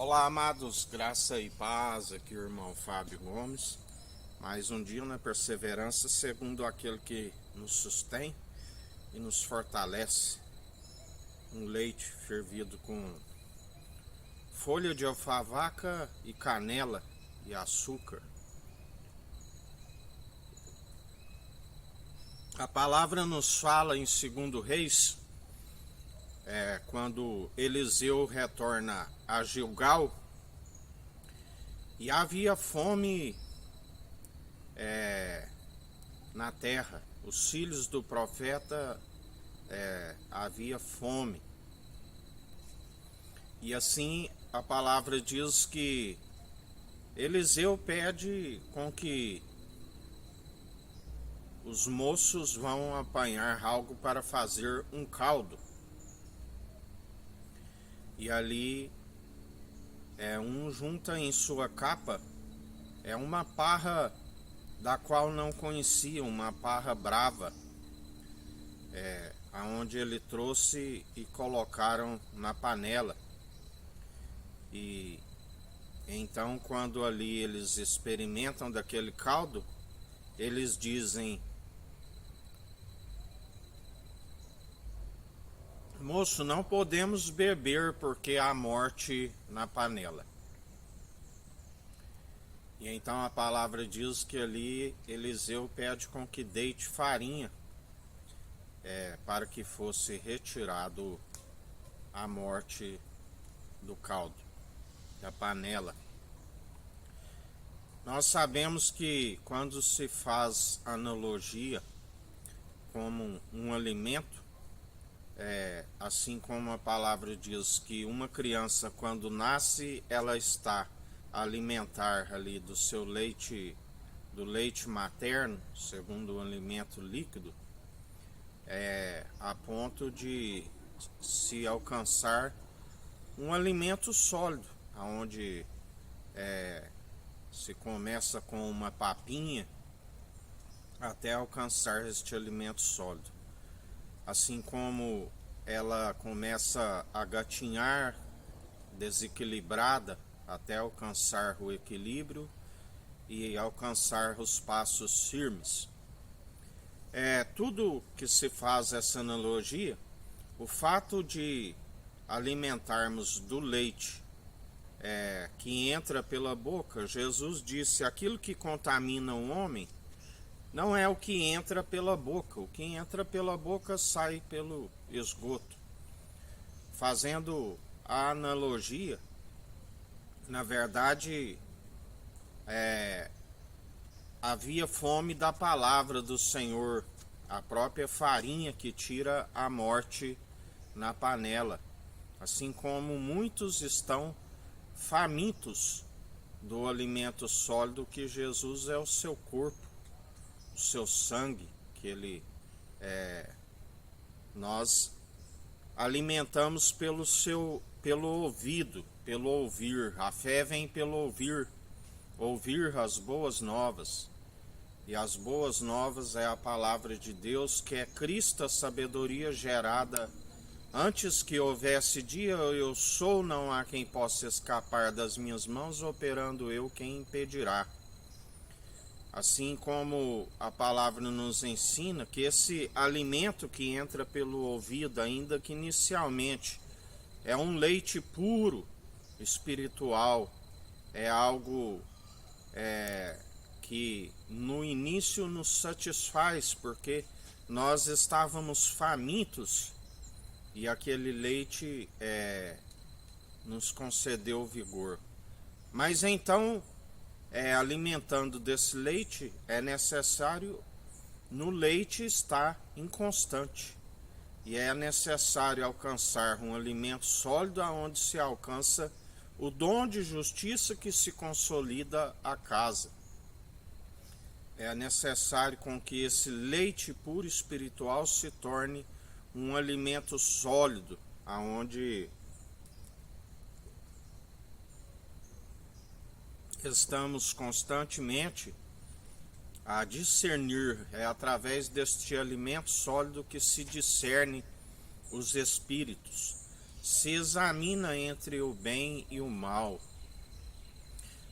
Olá, amados, graça e paz, aqui o irmão Fábio Gomes. Mais um dia na perseverança, segundo aquele que nos sustém e nos fortalece. Um leite fervido com folha de alfavaca e canela e açúcar. A palavra nos fala em 2 Reis, quando Eliseu retorna a Gilgal, e havia fome na terra. Os filhos do profeta havia fome. E assim a palavra diz que Eliseu pede com que os moços vão apanhar algo para fazer um caldo. E ali um junta em sua capa uma parra da qual não conhecia, uma parra brava, aonde ele trouxe e colocaram na panela. E então, quando ali eles experimentam daquele caldo, eles dizem: moço, não podemos beber porque há morte na panela. E então a palavra diz que ali Eliseu pede com que deite farinha para que fosse retirado a morte do caldo, da panela. Nós sabemos que quando se faz analogia como um alimento, assim como a palavra diz que uma criança quando nasce ela está a alimentar ali do seu leite, do leite materno, segundo o alimento líquido, a ponto de se alcançar um alimento sólido, onde se começa com uma papinha até alcançar este alimento sólido. Assim como ela começa a gatinhar desequilibrada até alcançar o equilíbrio e alcançar os passos firmes. Tudo que se faz essa analogia, o fato de alimentarmos do leite que entra pela boca, Jesus disse: aquilo que contamina o homem não é o que entra pela boca, o que entra pela boca sai pelo esgoto. Fazendo a analogia, na verdade, havia fome da palavra do Senhor, a própria farinha que tira a morte na panela, assim como muitos estão famintos do alimento sólido que Jesus é o seu corpo, o seu sangue, que ele nós alimentamos pelo ouvido, pelo ouvir. A fé vem pelo ouvir as boas novas. E as boas novas é a palavra de Deus, que é Cristo, a sabedoria gerada antes que houvesse dia. Eu sou, não há quem possa escapar das minhas mãos, operando eu, quem impedirá. Assim como a palavra nos ensina que esse alimento que entra pelo ouvido, ainda que inicialmente é um leite puro, espiritual, é algo que no início nos satisfaz, porque nós estávamos famintos e aquele leite nos concedeu vigor. Mas então, alimentando desse leite, é necessário no leite estar inconstante. E é necessário alcançar um alimento sólido, aonde se alcança o dom de justiça que se consolida a casa. É necessário com que esse leite puro espiritual se torne um alimento sólido, aonde estamos constantemente a discernir. É através deste alimento sólido que se discerne os espíritos. se examina entre o bem e o mal.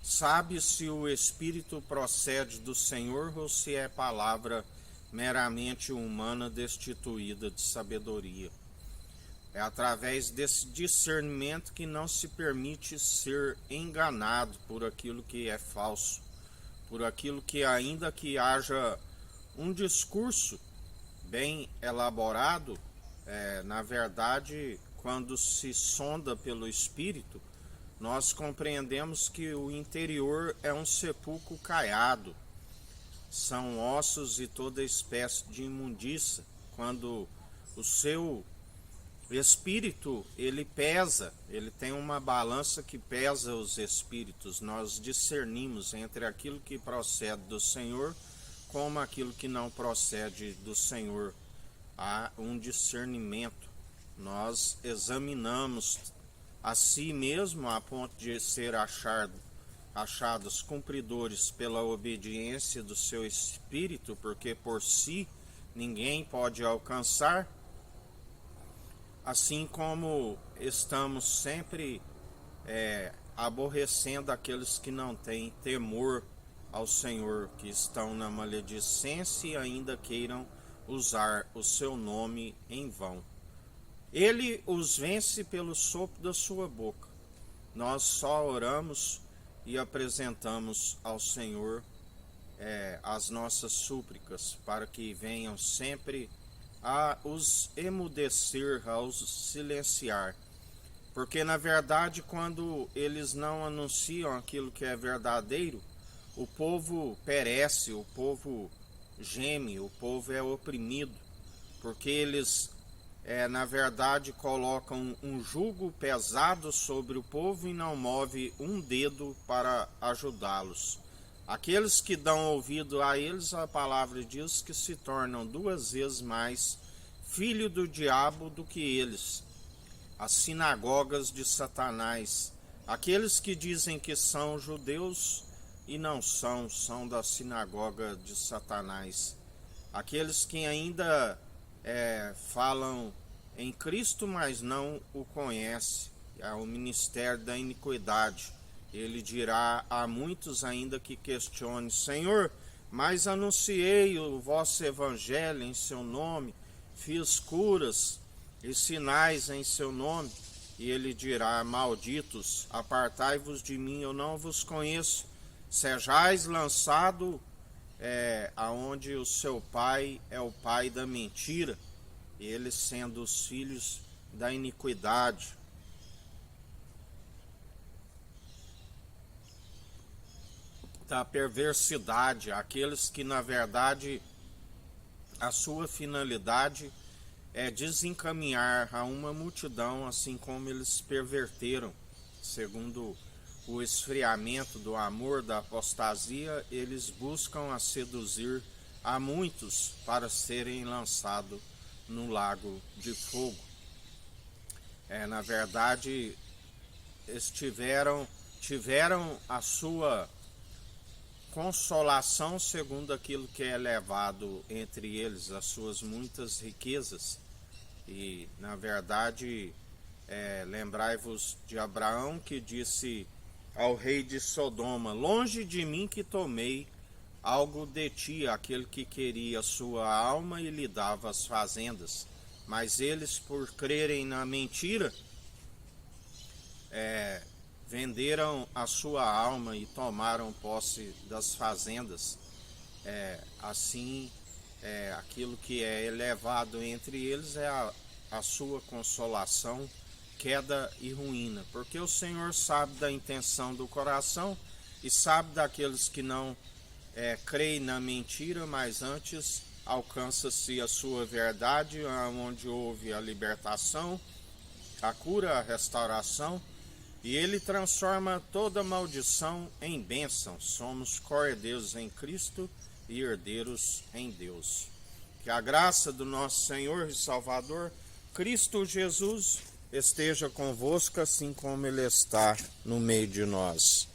Sabe se o Espírito procede do Senhor ou se é palavra meramente humana destituída de sabedoria. É através desse discernimento que não se permite ser enganado por aquilo que é falso, por aquilo que, ainda que haja um discurso bem elaborado, na verdade, quando se sonda pelo Espírito, nós compreendemos que o interior é um sepulcro caiado, são ossos e toda espécie de imundícia. Quando o seu espírito, ele pesa, ele tem uma balança que pesa os espíritos, nós discernimos entre aquilo que procede do Senhor como aquilo que não procede do Senhor. Há um discernimento, nós examinamos a si mesmo a ponto de ser achados cumpridores pela obediência do seu espírito, porque por si ninguém pode alcançar, assim como estamos sempre aborrecendo aqueles que não têm temor ao Senhor, que estão na maledicência e ainda queiram usar o seu nome em vão. Ele os vence pelo sopro da sua boca. Nós só oramos e apresentamos ao Senhor as nossas súplicas, para que venham sempre a os emudecer, a os silenciar. Porque, na verdade, quando eles não anunciam aquilo que é verdadeiro, o povo perece, o povo geme, o povo é oprimido, porque eles na verdade colocam um jugo pesado sobre o povo e não move um dedo para ajudá-los. Aqueles que dão ouvido a eles, a palavra diz que se tornam 2 vezes mais filho do diabo do que eles. As sinagogas de Satanás, aqueles que dizem que são judeus e não são, são da sinagoga de Satanás. Aqueles que ainda falam em Cristo, mas não o conhecem. É o ministério da iniquidade. Ele dirá a muitos ainda que questionem: Senhor, mas anunciei o vosso evangelho em seu nome, fiz curas e sinais em seu nome. E ele dirá: malditos, apartai-vos de mim, eu não vos conheço. Sejais lançado aonde o seu pai é o pai da mentira, eles sendo os filhos da iniquidade. Da perversidade, aqueles que na verdade a sua finalidade é desencaminhar a uma multidão, assim como eles perverteram, segundo o esfriamento do amor da apostasia, eles buscam a seduzir a muitos para serem lançados no lago de fogo. Na verdade, eles tiveram a sua consolação segundo aquilo que é levado entre eles, as suas muitas riquezas. E, na verdade, lembrai-vos de Abraão, que disse ao rei de Sodoma: longe de mim que tomei algo de ti, aquele que queria sua alma e lhe dava as fazendas. Mas eles, por crerem na mentira, venderam a sua alma e tomaram posse das fazendas. Assim, aquilo que é elevado entre eles é a sua consolação, queda e ruína, porque o Senhor sabe da intenção do coração e sabe daqueles que não creem na mentira, mas antes alcança-se a sua verdade, onde houve a libertação, a cura, a restauração, e ele transforma toda maldição em bênção. Somos co-herdeiros em Cristo e herdeiros em Deus. Que a graça do nosso Senhor e Salvador, Cristo Jesus, esteja convosco, assim como Ele está no meio de nós.